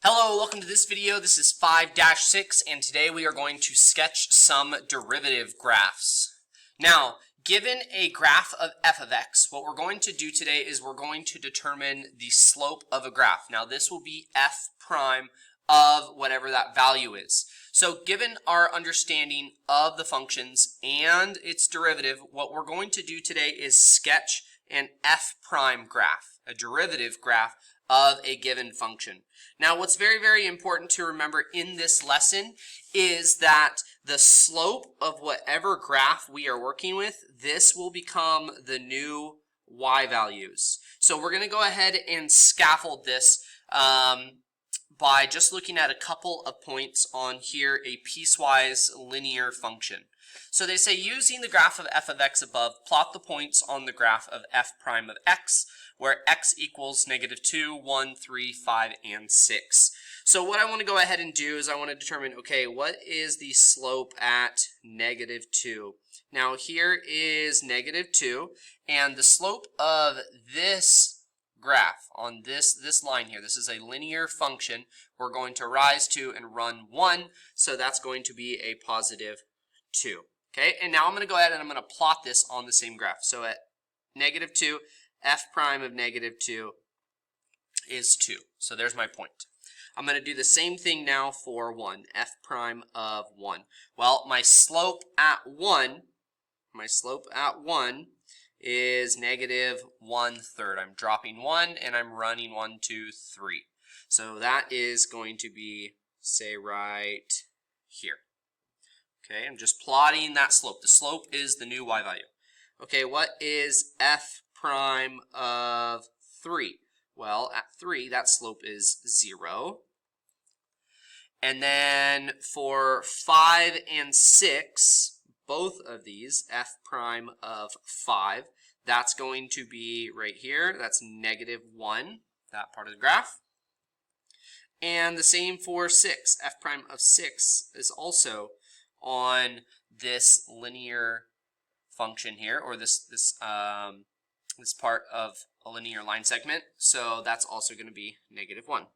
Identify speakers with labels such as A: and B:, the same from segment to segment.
A: Hello, welcome to this video. This is 5-6, and today we are going to sketch some derivative graphs. Now, given a graph of f of x, what we're going to do today is we're going to determine the slope of a graph. Now, this will be f prime of whatever that value is. So, given our understanding of the functions and its derivative, what we're going to do today is sketch an f prime graph, a derivative graph of a given function. Now, what's very, very important to remember in this lesson is that the slope of whatever graph we are working with, this will become the new y values. So we're going to go ahead and scaffold this by just looking at a couple of points on here, a piecewise linear function. So they say using the graph of f of x above, plot the points on the graph of f prime of x, where x equals -2, 1, 3, 5, and 6. So what I want to go ahead and do is I want to determine, okay, what is the slope at -2? Now here is -2, and the slope of this graph on this line here, this is a linear function, we're going to rise to and run 1, so that's going to be a +2. Okay, and now I'm going to go ahead and I'm going to plot this on the same graph. So at -2, f prime of -2 is 2. So there's my point. I'm going to do the same thing now for 1, f prime of 1. Well, my slope at 1 is -1/3. I'm dropping 1 and I'm running 1, 2, 3. So that is going to be, say, right here. Okay, I'm just plotting that slope. The slope is the new y value. Okay, what is f prime of 3? Well, at 3, that slope is 0. And then for 5 and 6, both of these, f prime of 5, that's going to be right here. That's -1, that part of the graph. And the same for 6. F prime of 6 is also on this linear function here, or this part of a linear line segment. So that's also going to be -1.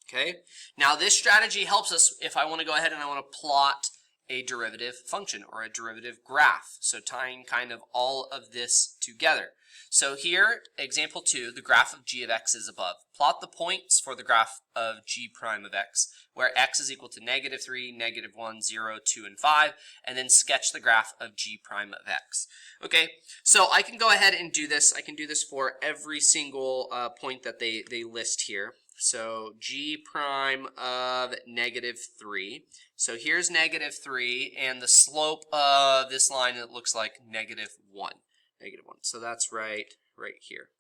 A: Okay. Now this strategy helps us if I want to go ahead and I want to plot a derivative function or a derivative graph. So tying kind of all of this together. So here, example 2, the graph of g of x is above. Plot the points for the graph of g prime of x, where x is equal to -3, -1, 0, 2, and 5, and then sketch the graph of g prime of x. Okay, so I can go ahead and do this. I can do this for every single point that they list here. So g prime of -3. So here's -3, and the slope of this line, it looks like -1. -1. So that's right here.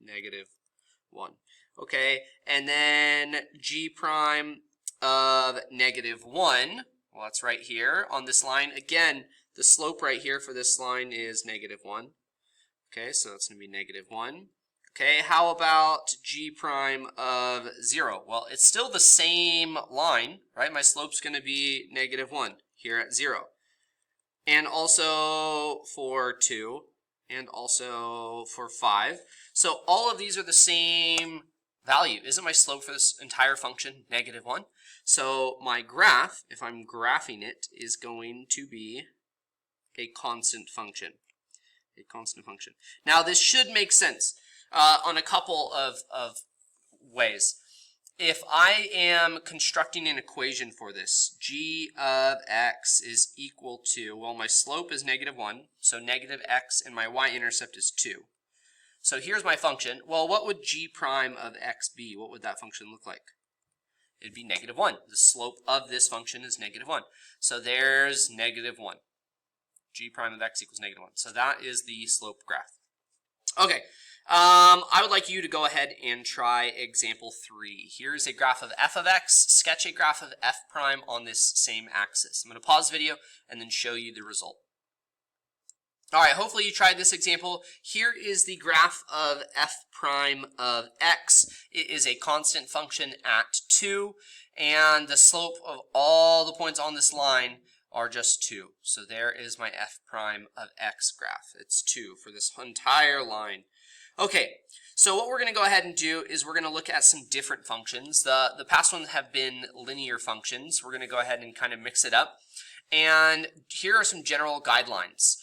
A: -1. Okay, and then g prime of -1, well, that's right here on this line. Again, the slope right here for this line is -1. Okay, so that's going to be -1. Okay, how about g prime of 0? Well, it's still the same line, right? My slope's going to be -1 here at 0. And also for 2, and also for 5. So all of these are the same value. Isn't my slope for this entire function -1? So my graph, if I'm graphing it, is going to be a constant function. A constant function. Now this should make sense on a couple of ways. If I am constructing an equation for this, g of x is equal to, well, my slope is -1, so -x, and my y-intercept is 2. So here's my function. Well, what would g prime of x be? What would that function look like? It'd be -1. The slope of this function is -1. So there's -1. G prime of x equals -1. So that is the slope graph. Okay. I would like you to go ahead and try example 3. Here's a graph of f of x. Sketch a graph of f prime on this same axis. I'm going to pause the video and then show you the result. All right, hopefully you tried this example. Here is the graph of f prime of x. It is a constant function at 2, and the slope of all the points on this line are just 2. So there is my f prime of x graph. It's 2 for this entire line. Okay, So what we're going to go ahead and do is we're going to look at some different functions. The past ones have been linear functions. We're going to go ahead and kind of mix it up. And here are some general guidelines.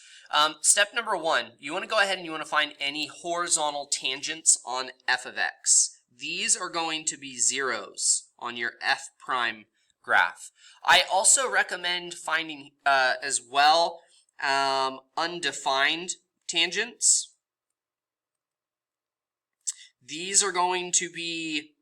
A: Step number 1, you want to go ahead and you want to find any horizontal tangents on f of x. These are going to be zeros on your f prime graph. I also recommend finding as well undefined tangents. These are going to be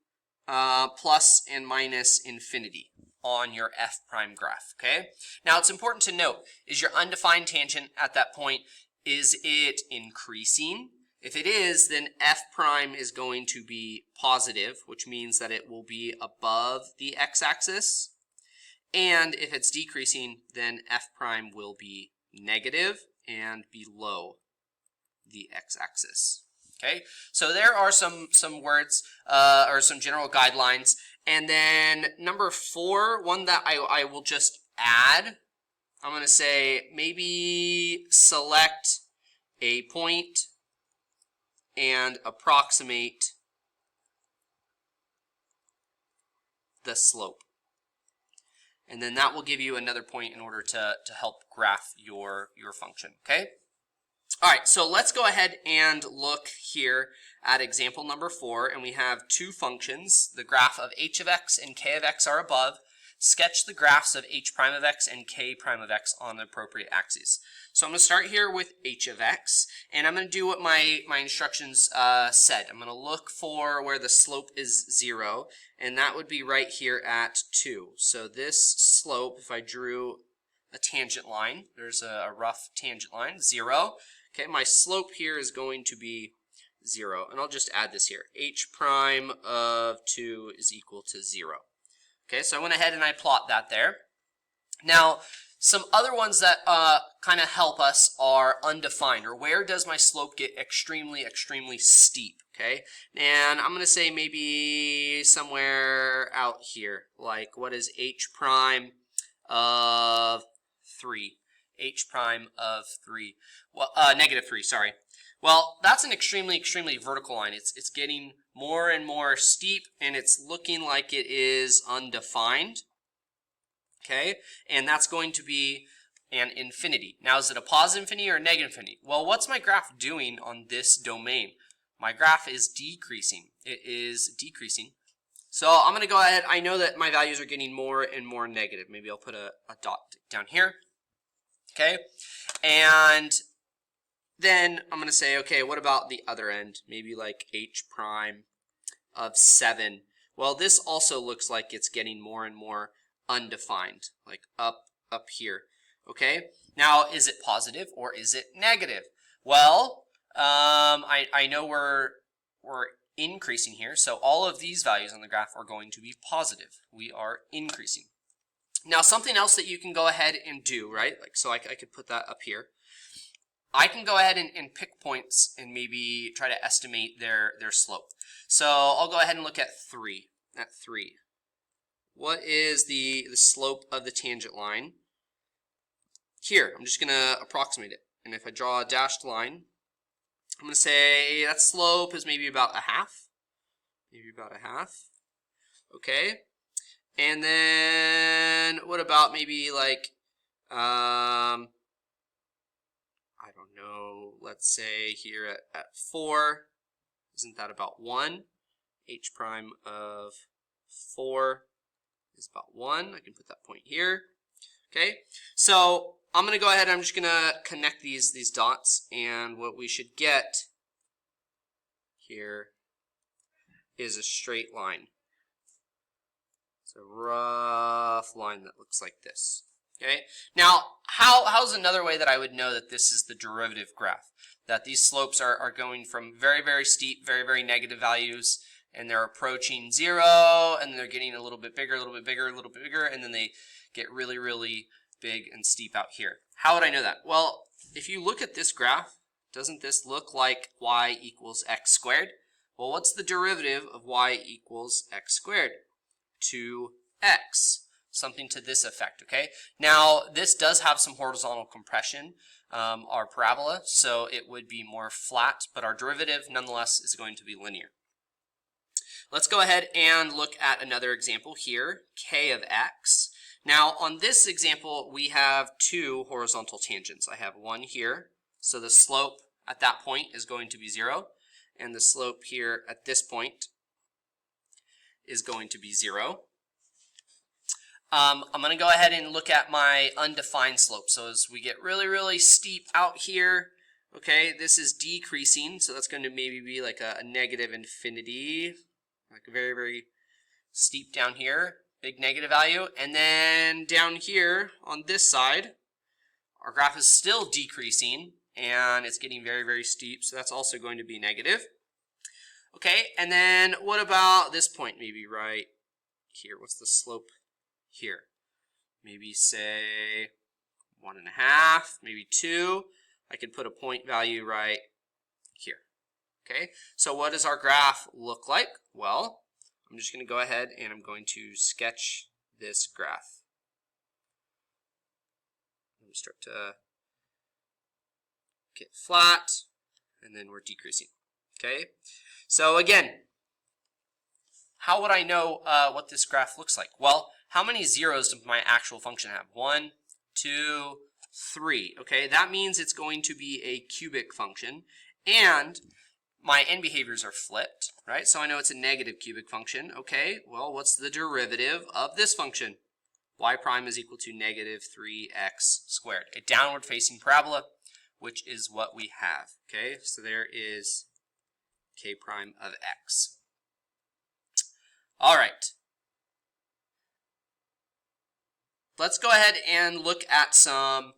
A: plus and minus infinity on your f prime graph, okay? Now it's important to note, is your undefined tangent at that point, is it increasing? If it is, then f prime is going to be positive, which means that it will be above the x-axis. And if it's decreasing, then f prime will be negative and below the x-axis. Okay, so there are some words or some general guidelines. And then number 4, one that I will just add, I'm going to say maybe select a point and approximate the slope. And then that will give you another point in order to help graph your function, okay? All right, so let's go ahead and look here at example number 4, and we have two functions. The graph of h of x and k of x are above. Sketch the graphs of h prime of x and k prime of x on the appropriate axes. So I'm going to start here with h of x, and I'm going to do what my instructions said. I'm going to look for where the slope is 0, and that would be right here at 2. So this slope, if I drew a tangent line, there's a rough tangent line, 0. Okay, my slope here is going to be 0, and I'll just add this here. H prime of 2 is equal to 0. Okay, so I went ahead and I plot that there. Now, some other ones that kind of help us are undefined, or where does my slope get extremely, extremely steep, okay? And I'm going to say maybe somewhere out here, like what is h prime of 3? H prime of 3, well, negative 3, sorry. Well, that's an extremely, extremely vertical line. It's getting more and more steep, and it's looking like it is undefined, okay? And that's going to be an infinity. Now, is it a positive infinity or a negative infinity? Well, what's my graph doing on this domain? My graph is decreasing. It is decreasing. So I'm going to go ahead. I know that my values are getting more and more negative. Maybe I'll put a dot down here. Okay, and then I'm going to say, okay, what about the other end? Maybe like h prime of 7. Well, this also looks like it's getting more and more undefined, like up here. Okay, now is it positive or is it negative? Well, I know we're increasing here, so all of these values on the graph are going to be positive. We are increasing. Now, something else that you can go ahead and do, right? Like, so I could put that up here. I can go ahead and pick points and maybe try to estimate their slope. So I'll go ahead and look at 3. At 3. What is the slope of the tangent line? Here, I'm just going to approximate it. And if I draw a dashed line, I'm going to say that slope is maybe about a half. Maybe about a half. Okay. And then what about maybe like, I don't know, let's say here at 4, isn't that about 1? H prime of 4 is about 1. I can put that point here. Okay, so I'm going to go ahead and I'm just going to connect these dots, and what we should get here is a straight line. It's a rough line that looks like this. Okay. Now, how's another way that I would know that this is the derivative graph? That these slopes are going from very, very steep, very, very negative values, and they're approaching 0, and they're getting a little bit bigger, a little bit bigger, a little bit bigger, and then they get really, really big and steep out here. How would I know that? Well, if you look at this graph, doesn't this look like y equals x squared? Well, what's the derivative of y equals x squared? 2x, something to this effect, okay? Now, this does have some horizontal compression, our parabola, so it would be more flat, but our derivative nonetheless is going to be linear. Let's go ahead and look at another example here, k of x. Now on this example we have two horizontal tangents. I have one here, so the slope at that point is going to be 0, and the slope here at this point is going to be 0. I'm going to go ahead and look at my undefined slope. So as we get really, really steep out here, okay, this is decreasing, so that's going to maybe be like a negative infinity, like very, very steep down here, big negative value. And then down here on this side, our graph is still decreasing, and it's getting very, very steep, so that's also going to be negative. Okay, and then what about this point, maybe right here? What's the slope here? Maybe say 1.5, maybe 2. I can put a point value right here. Okay, so what does our graph look like? Well, I'm just going to go ahead and I'm going to sketch this graph. Let me start to get flat, and then we're decreasing. Okay, so again, how would I know what this graph looks like? Well, how many zeros does my actual function have? 1, 2, 3. Okay, that means it's going to be a cubic function, and my end behaviors are flipped, right? So I know it's a negative cubic function. Okay, well, what's the derivative of this function? Y prime is equal to negative 3x squared. A downward facing parabola, which is what we have. Okay, so there is k prime of x. All right. Let's go ahead and look at some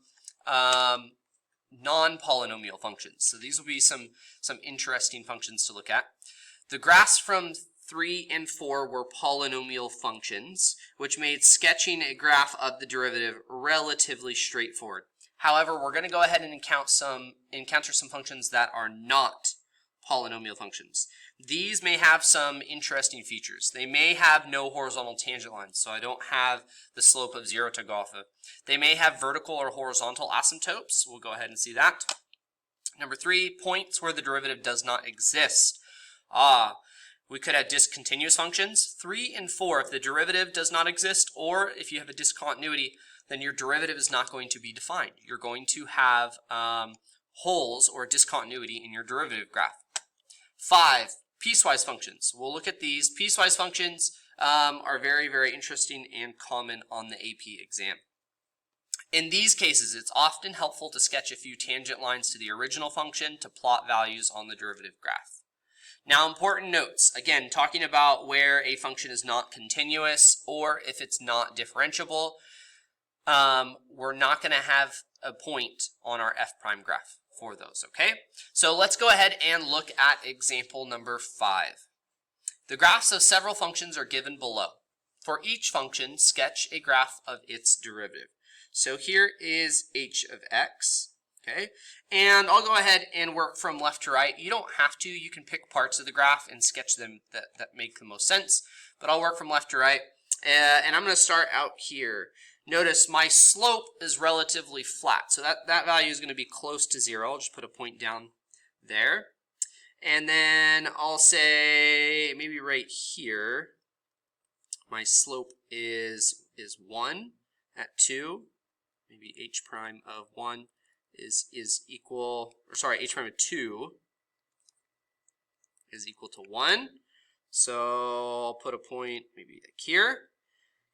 A: non-polynomial functions. So these will be some interesting functions to look at. The graphs from 3 and 4 were polynomial functions, which made sketching a graph of the derivative relatively straightforward. However, we're going to go ahead and encounter some functions that are not polynomial functions. These may have some interesting features. They may have no horizontal tangent lines, so I don't have the slope of 0 to go off of. They may have vertical or horizontal asymptotes. We'll go ahead and see that. Number 3, points where the derivative does not exist. We could have discontinuous functions. 3 and 4, if the derivative does not exist, or if you have a discontinuity, then your derivative is not going to be defined. You're going to have holes or discontinuity in your derivative graph. 5, piecewise functions. We'll look at these. Piecewise functions are very, very interesting and common on the AP exam. In these cases, it's often helpful to sketch a few tangent lines to the original function to plot values on the derivative graph. Now, important notes. Again, talking about where a function is not continuous or if it's not differentiable, we're not going to have a point on our f prime graph for those, okay? So let's go ahead and look at example number 5. The graphs of several functions are given below. For each function, sketch a graph of its derivative. So here is h of x, okay? And I'll go ahead and work from left to right. You don't have to. You can pick parts of the graph and sketch them that make the most sense. But I'll work from left to right. And I'm going to start out here. Notice my slope is relatively flat, so that value is going to be close to 0. I'll just put a point down there. And then I'll say maybe right here, my slope is 1 at 2. Maybe h prime of 1 is equal, or sorry, h prime of 2 is equal to 1. So I'll put a point maybe like here.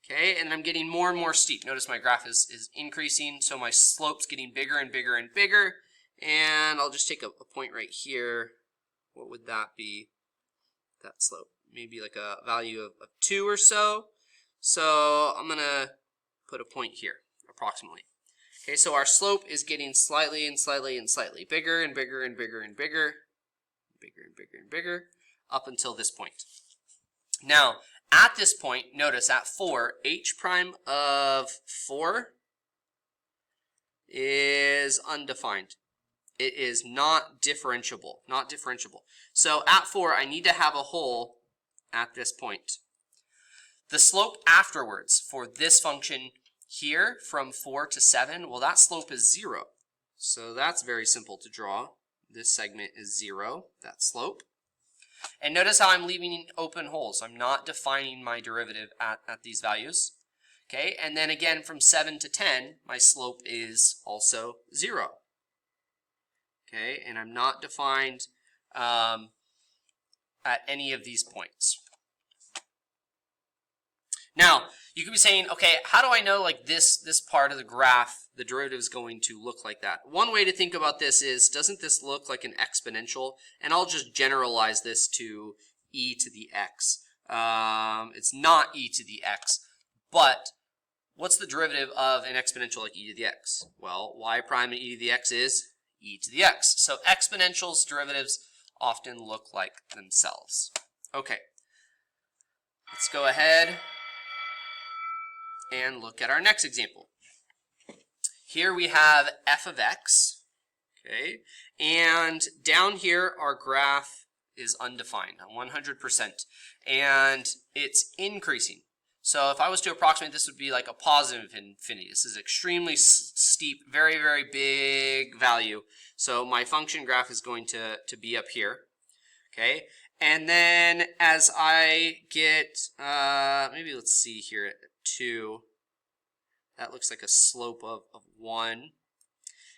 A: Okay, and I'm getting more and more steep. Notice my graph is increasing, so my slope's getting bigger and bigger and bigger. And I'll just take a point right here. What would that be, that slope? Maybe like a value of 2 or so. So I'm going to put a point here, approximately. Okay, so our slope is getting slightly and slightly and slightly bigger and bigger and bigger and bigger, bigger and bigger and bigger, up until this point. Now, at this point, notice at 4, h prime of 4 is undefined. It is not differentiable, So at 4, I need to have a hole at this point. The slope afterwards for this function here from 4 to 7, well, that slope is 0. So that's very simple to draw. This segment is 0, that slope. And notice how I'm leaving open holes. I'm not defining my derivative at these values. Okay, and then again from 7 to 10, my slope is also 0. Okay, and I'm not defined at any of these points. Now, you could be saying, okay, how do I know like this part of the graph, the derivative is going to look like that? One way to think about this is, doesn't this look like an exponential? And I'll just generalize this to e to the x. It's not e to the x, but what's the derivative of an exponential like e to the x? Well, y prime and e to the x is e to the x. So exponentials derivatives often look like themselves. Okay, let's go ahead and look at our next example. Here we have f of x, okay, and down here our graph is undefined, 100%, and it's increasing. So if I was to approximate, this would be like a positive infinity. This is extremely steep, very, very big value. So my function graph is going to be up here, okay? And then as I get, maybe let's see here at 2, that looks like a slope of 1.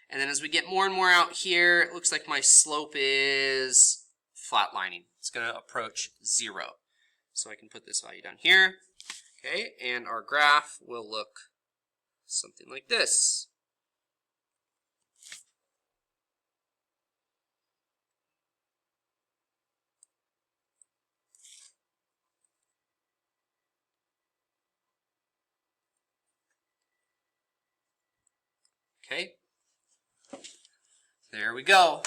A: And then as we get more and more out here, it looks like my slope is flatlining. It's going to approach 0. So I can put this value down here. Okay, and our graph will look something like this. Okay, there we go.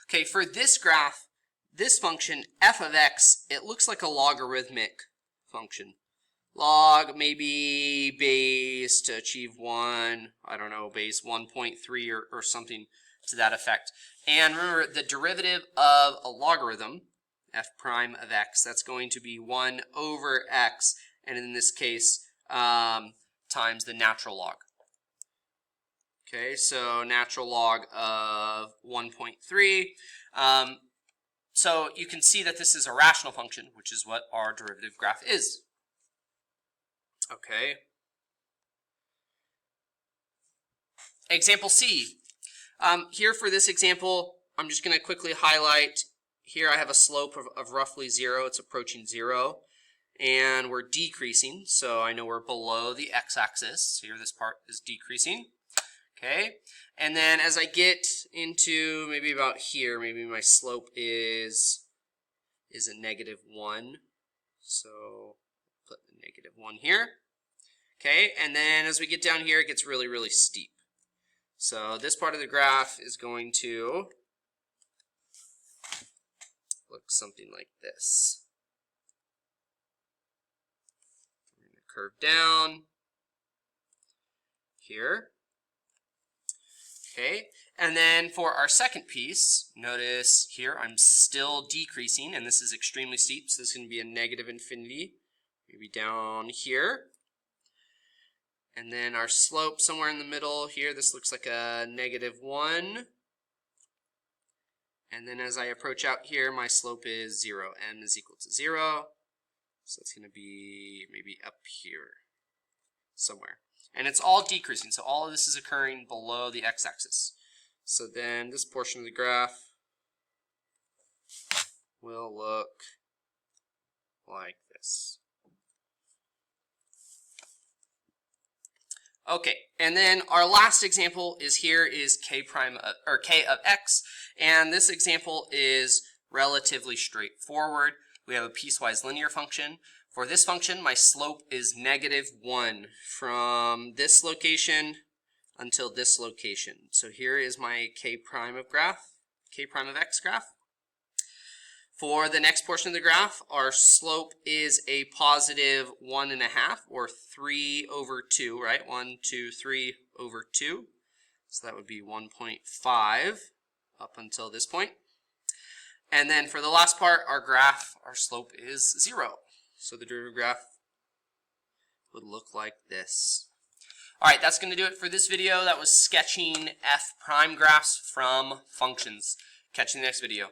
A: Okay, for this graph, this function, f of x, it looks like a logarithmic function. Log, maybe base to achieve 1, I don't know, base 1.3 or something to that effect. And remember, the derivative of a logarithm, f prime of x, that's going to be 1 over x, and in this case, times the natural log. Okay, so natural log of 1.3. So you can see that this is a rational function, which is what our derivative graph is. Okay. Example C. Here for this example, I'm just going to quickly highlight. Here I have a slope of roughly 0. It's approaching 0. And we're decreasing, so I know we're below the x-axis. Here this part is decreasing. Okay, and then as I get into maybe about here, maybe my slope is a -1. So put the -1 here. Okay, and then as we get down here, it gets really, really steep. So this part of the graph is going to look something like this. I'm going to curve down here. Okay, and then for our second piece, notice here I'm still decreasing, and this is extremely steep, so this is going to be a negative infinity, maybe down here. And then our slope somewhere in the middle here, this looks like a -1. And then as I approach out here, my slope is 0. M is equal to 0. So it's going to be maybe up here somewhere. And it's all decreasing, so all of this is occurring below the x-axis. So then this portion of the graph will look like this. Okay, and then our last example is here is k of x, and this example is relatively straightforward. We have a piecewise linear function. For this function, my slope is -1 from this location until this location. So here is my k prime of x graph. For the next portion of the graph, our slope is a positive 1.5, or 3 over 2, right? 1, 2, 3 over 2. So that would be 1.5 up until this point. And then for the last part, our slope is 0. So the derivative graph would look like this. All right, that's going to do it for this video. That was sketching f prime graphs from functions. Catch you in the next video.